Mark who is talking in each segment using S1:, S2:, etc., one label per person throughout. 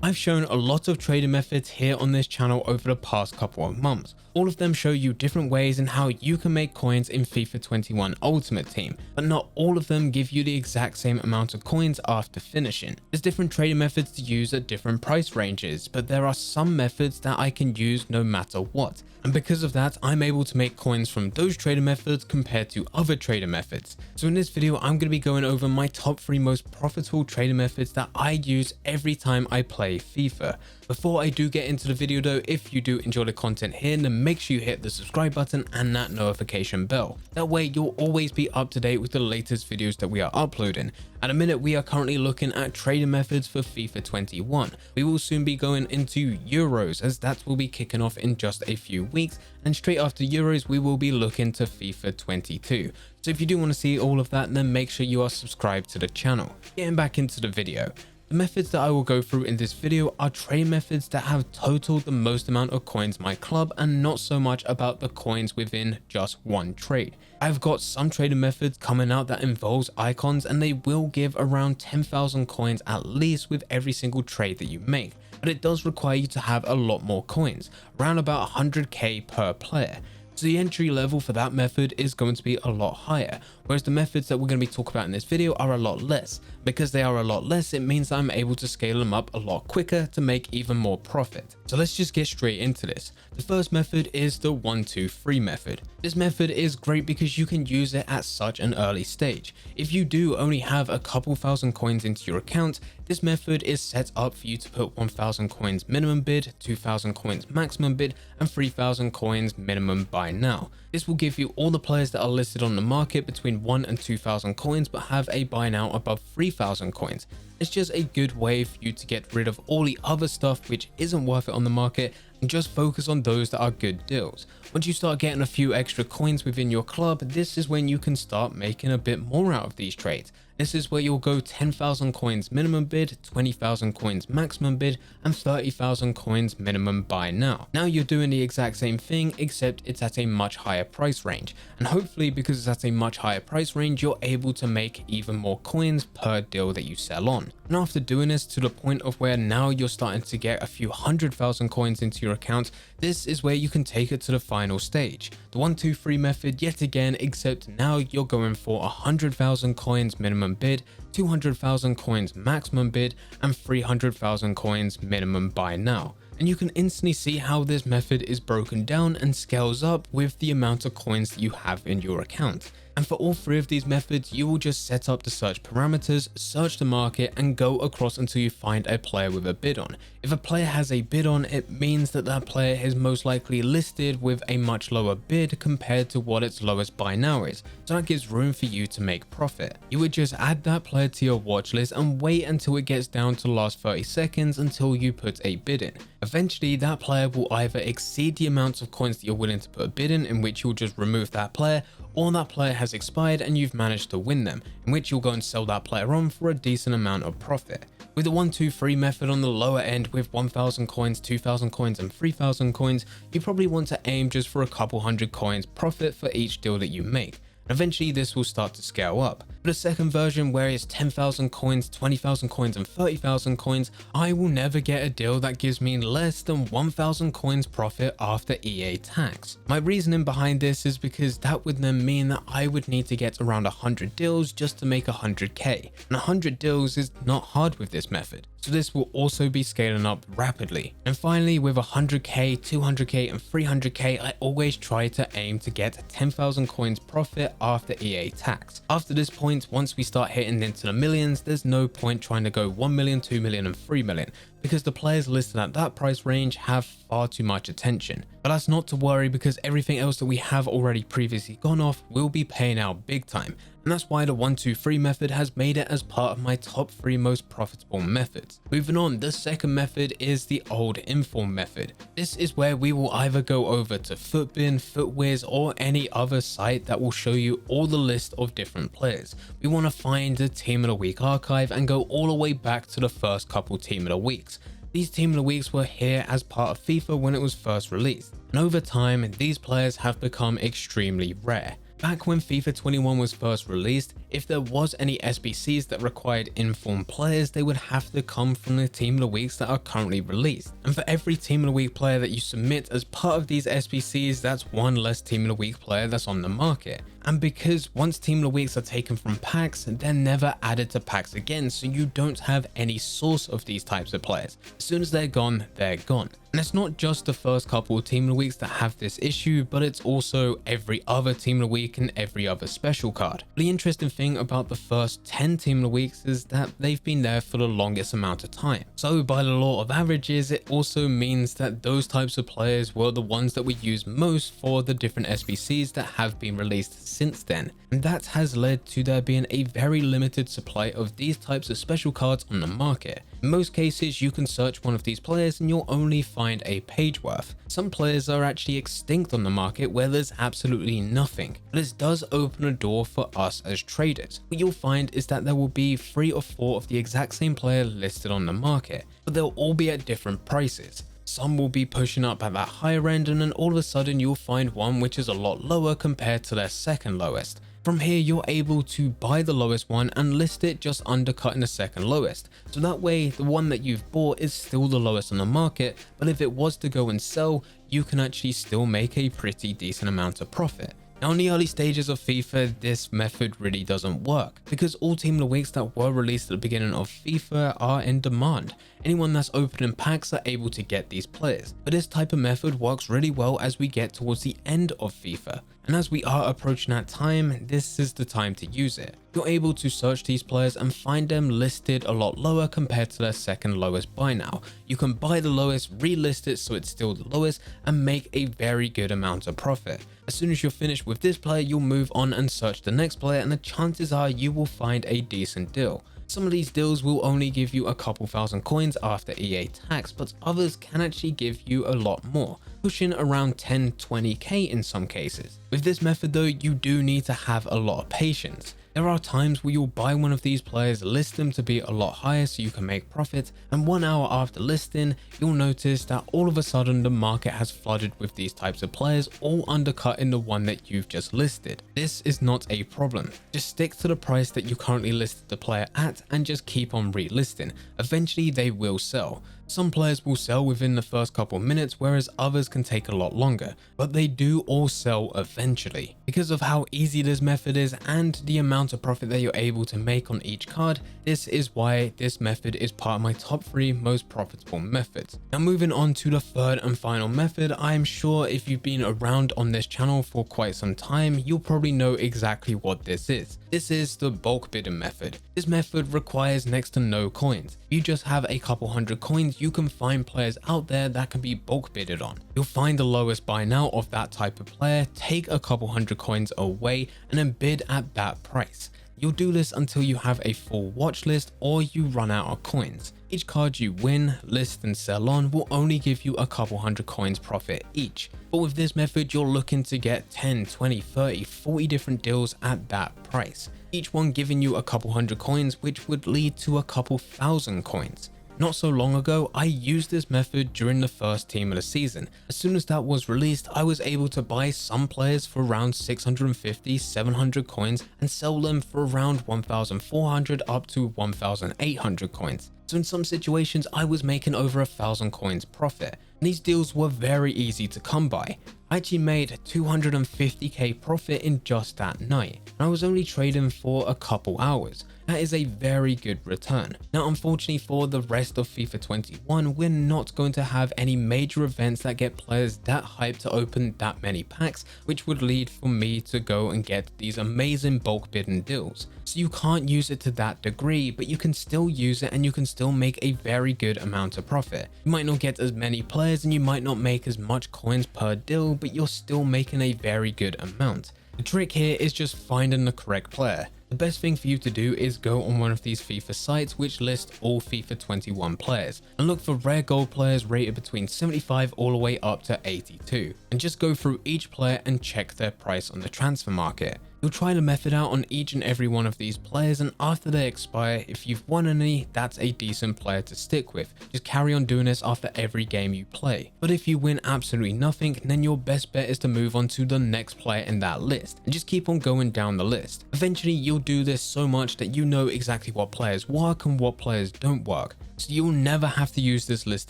S1: I've shown a lot of trading methods here on this channel over the past couple of months. All of them show you different ways in how you can make coins in FIFA 21 Ultimate Team, but not all of them give you the exact same amount of coins after finishing. There's different trading methods to use at different price ranges, but there are some methods that I can use no matter what. And because of that, I'm able to make coins from those trading methods compared to other trading methods. So in this video, I'm going to be going over my top 3 most profitable trading methods that I use every time I play FIFA. Before I do get into the video though, if you do enjoy the content here, then make sure you hit the subscribe button and that notification bell. That way you'll always be up to date with the latest videos that we are uploading. At the minute, we are currently looking at trading methods for FIFA 21. We will soon be going into Euros, as that will be kicking off in just a few weeks, and straight after Euros we will be looking to FIFA 22. So if you do want to see all of that, then make sure you are subscribed to the channel. Getting back into the video. The methods that I will go through in this video are trade methods that have totaled the most amount of coins my club, and not so much about the coins within just one trade. I've got some trading methods coming out that involves icons, and they will give around 10,000 coins at least with every single trade that you make, but it does require you to have a lot more coins, around about 100k per player. So the entry level for that method is going to be a lot higher, whereas the methods that we're going to be talking about in this video are a lot less. Because they are a lot less, it means I'm able to scale them up a lot quicker to make even more profit. So let's just get straight into this. The first method is the 1-2-3 method. This method is great because you can use it at such an early stage. If you do only have a couple thousand coins into your account, this method is set up for you to put 1,000 coins minimum bid, 2,000 coins maximum bid, and 3,000 coins minimum buy now. This will give you all the players that are listed on the market between 1 and 2,000 coins but have a buy now above 3,000 coins. It's just a good way for you to get rid of all the other stuff which isn't worth it on the market and just focus on those that are good deals. Once you start getting a few extra coins within your club, this is when you can start making a bit more out of these trades. This is where you'll go 10,000 coins minimum bid, 20,000 coins maximum bid, and 30,000 coins minimum buy now. Now you're doing the exact same thing, except it's at a much higher price range. And hopefully because it's at a much higher price range, you're able to make even more coins per deal that you sell on. And after doing this to the point of where now you're starting to get a few 100,000 coins into your account, this is where you can take it to the final stage. The 1-2-3 method yet again, except now you're going for 100,000 coins minimum bid, 200,000 coins maximum bid, and 300,000 coins minimum buy now. And you can instantly see how this method is broken down and scales up with the amount of coins that you have in your account. And for all 3 of these methods, you will just set up the search parameters, search the market, and go across until you find a player with a bid on. If a player has a bid on, it means that that player is most likely listed with a much lower bid compared to what its lowest buy now is. So that gives room for you to make profit. You would just add that player to your watch list and wait until it gets down to the last 30 seconds until you put a bid in. Eventually, that player will either exceed the amount of coins that you're willing to put a bid in which you'll just remove that player, or that player has expired and you've managed to win them, in which you'll go and sell that player on for a decent amount of profit. With the 1-2-3 method on the lower end with 1,000 coins, 2,000 coins, and 3,000 coins, you probably want to aim just for a couple hundred coins profit for each deal that you make. Eventually this will start to scale up. For the second version, where it's 10,000 coins, 20,000 coins, and 30,000 coins, I will never get a deal that gives me less than 1,000 coins profit after EA tax. My reasoning behind this is because that would then mean that I would need to get around 100 deals just to make 100k, and 100 deals is not hard with this method. So this will also be scaling up rapidly. And finally, with 100k, 200k, and 300k, I always try to aim to get 10,000 coins profit after EA tax. After this point, once we start hitting into the millions, there's no point trying to go 1 million, 2 million, and 3 million, because the players listed at that price range have far too much attention. But that's not to worry, because everything else that we have already previously gone off will be paying out big time. And that's why the 1-2-3 method has made it as part of my top 3 most profitable methods. Moving on, the second method is the old inform method. This is where we will either go over to Footbin, FootWiz, or any other site that will show you all the list of different players. We want to find the team of the week archive and go all the way back to the first couple team of the weeks. These team of the weeks were here as part of FIFA when it was first released, and over time these players have become extremely rare. Back when FIFA 21 was first released, if there was any SBCs that required informed players, they would have to come from the Team of the Weeks that are currently released. And for every Team of the Week player that you submit as part of these SBCs, that's one less Team of the Week player that's on the market. And because once Team of the Weeks are taken from packs, they're never added to packs again, so you don't have any source of these types of players. As soon as they're gone, they're gone. And it's not just the first couple of Team of the Weeks that have this issue, but it's also every other Team of the Week and every other special card. The interesting thing about the first 10 Team of the Weeks is that they've been there for the longest amount of time. So by the law of averages, it also means that those types of players were the ones that we use most for the different SBCs that have been released since then. And that has led to there being a very limited supply of these types of special cards on the market. In most cases, you can search one of these players and you'll only find a page worth. Some players are actually extinct on the market where there's absolutely nothing, but this does open a door for us as traders. What you'll find is that there will be 3 or 4 of the exact same player listed on the market, but they'll all be at different prices. Some will be pushing up at that higher end, and then all of a sudden you'll find one which is a lot lower compared to their second lowest. From here, you're able to buy the lowest one and list it just undercutting the second lowest. So that way, the one that you've bought is still the lowest on the market, but if it was to go and sell, you can actually still make a pretty decent amount of profit. Now in the early stages of FIFA, this method really doesn't work because all Team of the Weeks that were released at the beginning of FIFA are in demand. Anyone that's opening packs are able to get these players, but this type of method works really well as we get towards the end of FIFA. And as we are approaching that time, this is the time to use it. You're able to search these players and find them listed a lot lower compared to their second lowest buy now. You can buy the lowest, relist it so it's still the lowest, and make a very good amount of profit. As soon as you're finished with this player, you'll move on and search the next player, and the chances are you will find a decent deal. Some of these deals will only give you a couple thousand coins after EA tax, but others can actually give you a lot more, pushing around 10-20k in some cases. With this method though, you do need to have a lot of patience. There are times where you'll buy one of these players, list them to be a lot higher so you can make profit, and 1 hour after listing, you'll notice that all of a sudden the market has flooded with these types of players, all undercutting the one that you've just listed. This is not a problem. Just stick to the price that you currently listed the player at and just keep on relisting. Eventually they will sell. Some players will sell within the first couple minutes, whereas others can take a lot longer, but they do all sell eventually. Because of how easy this method is and the amount of profit that you're able to make on each card, this is why this method is part of my top 3 most profitable methods. Now moving on to the third and final method, I'm sure if you've been around on this channel for quite some time, you'll probably know exactly what this is. This is the bulk bidding method. This method requires next to no coins. If you just have a couple hundred coins, you can find players out there that can be bulk bidded on. You'll find the lowest buy now of that type of player, take a couple hundred coins away, and then bid at that price. You'll do this until you have a full watch list or you run out of coins. Each card you win, list and sell on will only give you a couple hundred coins profit each. But with this method, you're looking to get 10, 20, 30, 40 different deals at that price. Each one giving you a couple hundred coins, which would lead to a couple thousand coins. Not so long ago, I used this method during the first team of the season. As soon as that was released, I was able to buy some players for around 650, 700 coins and sell them for around 1,400 up to 1,800 coins. So in some situations, I was making over 1,000 coins profit. And these deals were very easy to come by. I actually made 250k profit in just that night, and I was only trading for a couple hours. That is a very good return. Now unfortunately for the rest of FIFA 21, we're not going to have any major events that get players that hyped to open that many packs, which would lead for me to go and get these amazing bulk bidding deals. So you can't use it to that degree, but you can still use it and you can still make a very good amount of profit. You might not get as many players and you might not make as much coins per deal, but you're still making a very good amount. The trick here is just finding the correct player. The best thing for you to do is go on one of these FIFA sites which list all FIFA 21 players and look for rare gold players rated between 75 all the way up to 82, and just go through each player and check their price on the transfer market. You'll try the method out on each and every one of these players, and after they expire, if you've won any, that's a decent player to stick with. Just carry on doing this after every game you play. But if you win absolutely nothing, then your best bet is to move on to the next player in that list and just keep on going down the list. Eventually you'll do this so much that you know exactly what players work and what players don't work. So you'll never have to use this list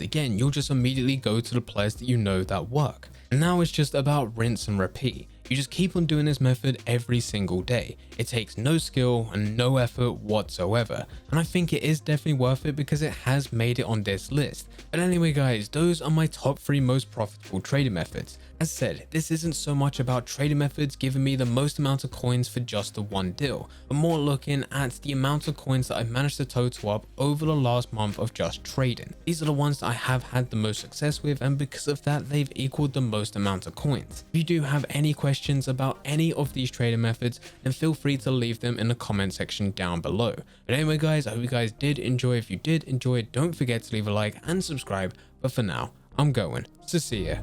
S1: again. You'll just immediately go to the players that you know that work. And now it's just about rinse and repeat. You just keep on doing this method every single day. It takes no skill and no effort whatsoever. And I think it is definitely worth it because it has made it on this list. But anyway guys, those are my top 3 most profitable trading methods. As said, this isn't so much about trading methods giving me the most amount of coins for just the one deal, but more looking at the amount of coins that I've managed to total up over the last month of just trading. These are the ones that I have had the most success with, and because of that, they've equaled the most amount of coins. If you do have any questions about any of these trading methods, then feel free to leave them in the comment section down below. But anyway guys, I hope you guys did enjoy. If you did enjoy, don't forget to leave a like and subscribe. But for now, I'm going. So see ya.